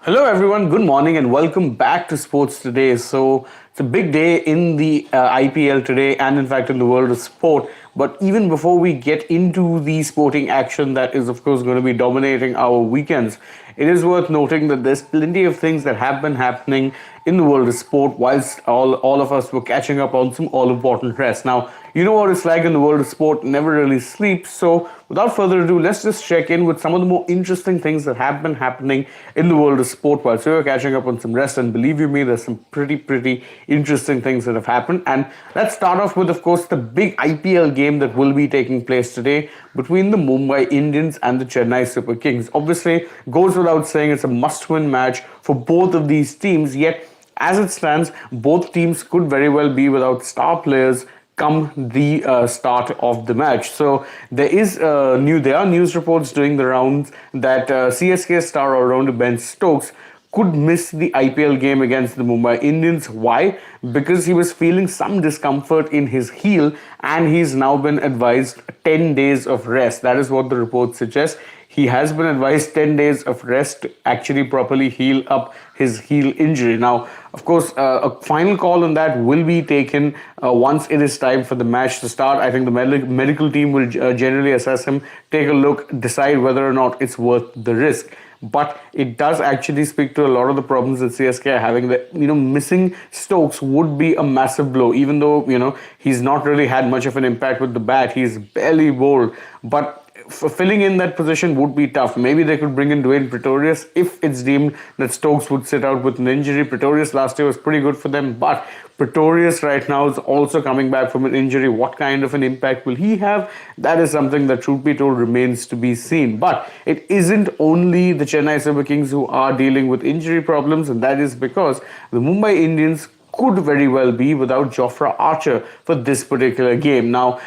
Hello, everyone. Good morning, and welcome back to Sports Today. So, it's a big day in the IPL today, and in fact, in the world of sport. But even before we get into the sporting action that is, of course, going to be dominating our weekends, it is worth noting that there's plenty of things that have been happening in the world of sport whilst all of us were catching up on some all important rest. Now, you know what it's like in the world of sport, never really sleeps. So, without further ado, let's just check in with some of the more interesting things that have been happening in the world of sport whilst we were catching up on some rest. And believe you me, there's some pretty interesting things that have happened. And let's start off with, of course, the big IPL game that will be taking place today between the Mumbai Indians and the Chennai Super Kings. Obviously, goes without saying, it's a must-win match for both of these teams. Yet, as it stands, both teams could very well be without star players come the start of the match. So there are news reports doing the rounds that CSK star all-rounder Ben Stokes could miss the IPL game against the Mumbai Indians. Why? Because he was feeling some discomfort in his heel and he's now been advised 10 days of rest. That is what the report suggests. He has been advised 10 days of rest to actually properly heal up his heel injury. Now, of course, a final call on that will be taken once it is time for the match to start. I think the medical team will generally assess him, take a look, decide whether or not it's worth the risk. But it does actually speak to a lot of the problems that CSK are having. That missing Stokes would be a massive blow. Even though he's not really had much of an impact with the bat, he's barely bowled. But filling in that position would be tough. Maybe they could bring in Dwayne Pretorius if it's deemed that Stokes would sit out with an injury. Pretorius last year was pretty good for them, but Pretorius right now is also coming back from an injury. What kind of an impact will he have? That is something that, truth be told, remains to be seen. But it isn't only the Chennai Super Kings who are dealing with injury problems, and that is because the Mumbai Indians could very well be without Stokes Archer for this particular game. Now,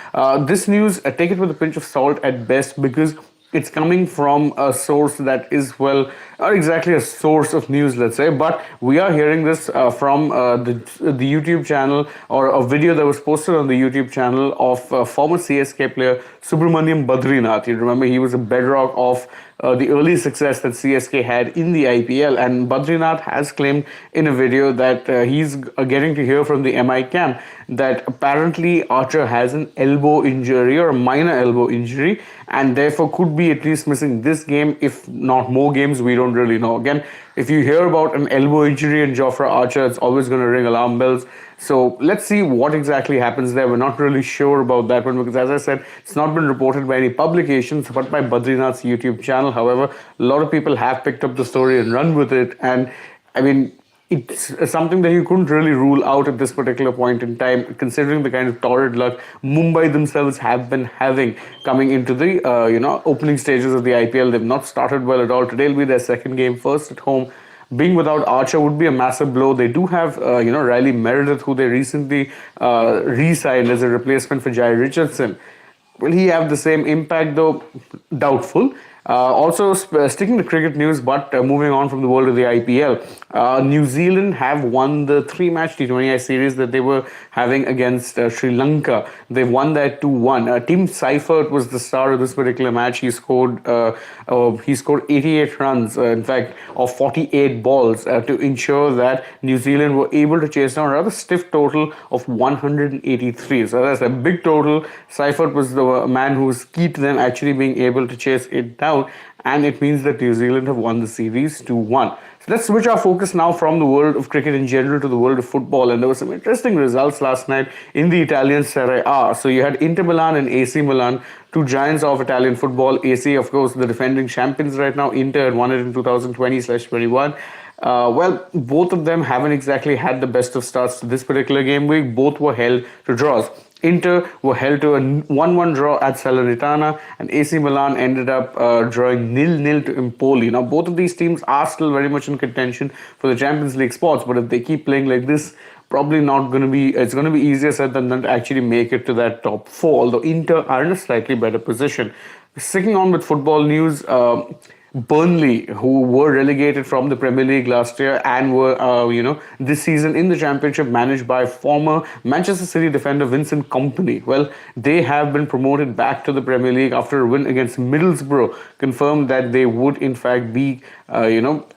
this news, take it with a pinch of salt at best, because it's coming from a source that is, well, not exactly a source of news, let's say, but we are hearing this from the YouTube channel, or a video that was posted on the YouTube channel of former CSK player Subramaniam Badrinath. You remember, he was a bedrock of the early success that CSK had in the IPL, and Badrinath has claimed in a video that he's getting to hear from the MI camp that apparently Archer has an elbow injury or a minor elbow injury, and therefore could be at least missing this game, if not more games. We don't really know. Again, if you hear about an elbow injury in Stokes Archer, it's always going to ring alarm bells. So let's see what exactly happens there. We're not really sure about that one because, as I said, it's not been reported by any publications but by Badrinath's YouTube channel. However, a lot of people have picked up the story and run with it. And I mean, it's something that you couldn't really rule out at this particular point in time, considering the kind of torrid luck Mumbai themselves have been having coming into the opening stages of the IPL. They've not started well at all. Today will be their second game, first at home. Being without Archer would be a massive blow. They do have, Riley Meredith, who they recently re-signed as a replacement for Jai Richardson. Will he have the same impact, though? Doubtful. Also, sticking to cricket news, but moving on from the world of the IPL, New Zealand have won the three-match T20I series that they were having against Sri Lanka. They've won that 2-1. Tim Seifert was the star of this particular match. He scored 88 runs, in fact, of 48 balls to ensure that New Zealand were able to chase down a rather stiff total of 183. So that's a big total. Seifert was the man who was key to them actually being able to chase it down. And it means that New Zealand have won the series 2-1. So let's switch our focus now from the world of cricket in general to the world of football. And there were some interesting results last night in the Italian Serie A. So you had Inter Milan and AC Milan, two giants of Italian football. AC, of course, the defending champions right now. Inter had won it in 2020/21. Well, both of them haven't exactly had the best of starts to this particular game week. Both were held to draws. Inter were held to a 1-1 draw at Salernitana, and AC Milan ended up drawing 0-0 to Empoli. Now, both of these teams are still very much in contention for the Champions League spots, but if they keep playing like this, probably not going to be, it's going to be easier said than done to actually make it to that top four, although Inter are in a slightly better position. Sticking on with football news, Burnley, who were relegated from the Premier League last year and were, this season in the Championship, managed by former Manchester City defender Vincent Kompany. Well, they have been promoted back to the Premier League after a win against Middlesbrough, confirmed that they would in fact be,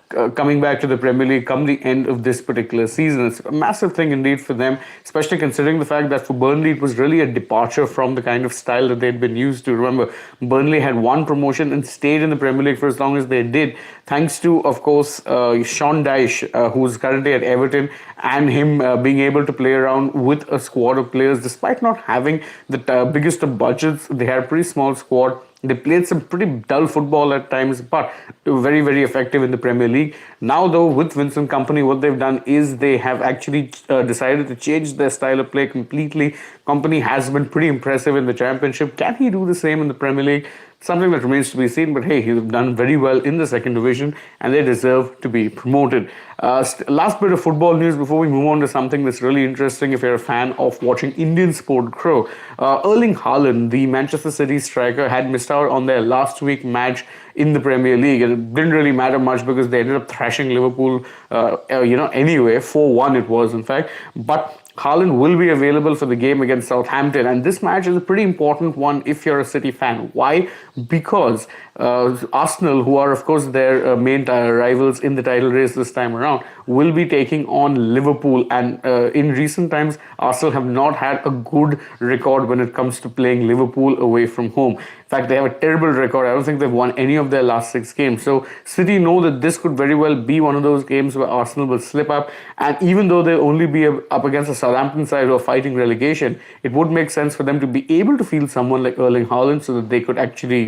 coming back to the Premier League come the end of this particular season. It's a massive thing indeed for them, especially considering the fact that for Burnley it was really a departure from the kind of style that they'd been used to. Remember, Burnley had won promotion and stayed in the Premier League for as long as they did, thanks to, of course, Sean Dyche, who's currently at Everton, and him being able to play around with a squad of players despite not having the biggest of budgets. They had a pretty small squad. They played some pretty dull football at times, but they were very, very effective in the Premier League. Now, though, with Vincent Kompany, what they've done is they have actually decided to change their style of play completely. Kompany has been pretty impressive in the Championship. Can he do the same in the Premier League? Something that remains to be seen, but hey, he's done very well in the second division and they deserve to be promoted. Last bit of football news before we move on to something that's really interesting if you're a fan of watching Indian sport grow. Erling Haaland, the Manchester City striker, had missed out on their last week match in the Premier League. And it didn't really matter much because they ended up thrashing Liverpool, anyway. 4-1 it was, in fact. But Haaland will be available for the game against Southampton, and this match is a pretty important one if you're a City fan. Why? Because Arsenal, who are of course their main rivals in the title race this time around, will be taking on Liverpool, and in recent times Arsenal have not had a good record when it comes to playing Liverpool away from home. In fact, they have a terrible record. I don't think they've won any of their last 6 games. So City know that this could very well be one of those games where Arsenal will slip up, and even though they'll only be up against a Southampton side who are fighting relegation, it would make sense for them to be able to field someone like Erling Haaland so that they could actually,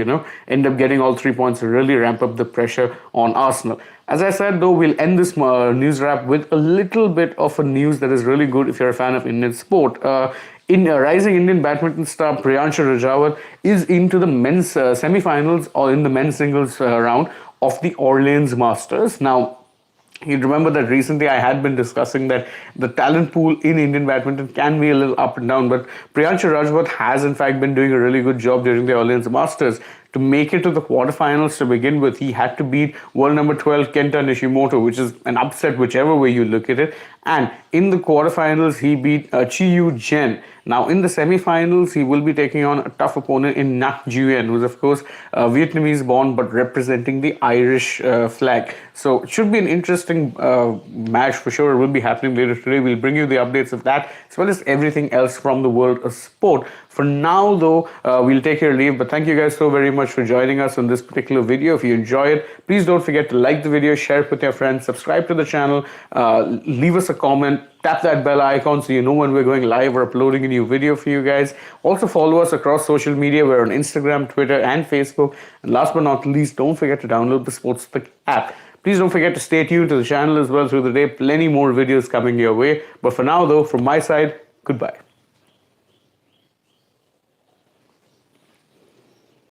end up getting all 3 points to really ramp up the pressure on Arsenal. As I said, though, we'll end this news wrap with a little bit of a news that is really good if you're a fan of Indian sport. Rising Indian badminton star Priyanshu Rajawat is into the men's semi-finals or in the men's singles round of the Orleans Masters. Now, you remember that recently I had been discussing that the talent pool in Indian badminton can be a little up and down, but Priyanshu Rajawat has in fact been doing a really good job during the Orleans Masters. To make it to the quarterfinals to begin with, he had to beat world number 12 Kenta Nishimoto, which is an upset whichever way you look at it. And in the quarterfinals, he beat Chiyu Jen. Now, in the semifinals, he will be taking on a tough opponent in Nak Nguyen, who's of course Vietnamese-born but representing the Irish flag. So it should be an interesting match for sure. It will be happening later today. We'll bring you the updates of that as well as everything else from the world of sport. For now, though, we'll take your leave. But thank you guys so very much for joining us on this particular video. If you enjoy it, please don't forget to like the video, share it with your friends, subscribe to the channel, leave us a comment, tap that bell icon so you know when we're going live or uploading a new video for you guys. Also follow us across social media. We're on Instagram, Twitter, and Facebook. And last but not least, don't forget to download the SportsTak app. Please don't forget to stay tuned to the channel as well through the day. Plenty more videos coming your way. But for now, though, from my side, goodbye.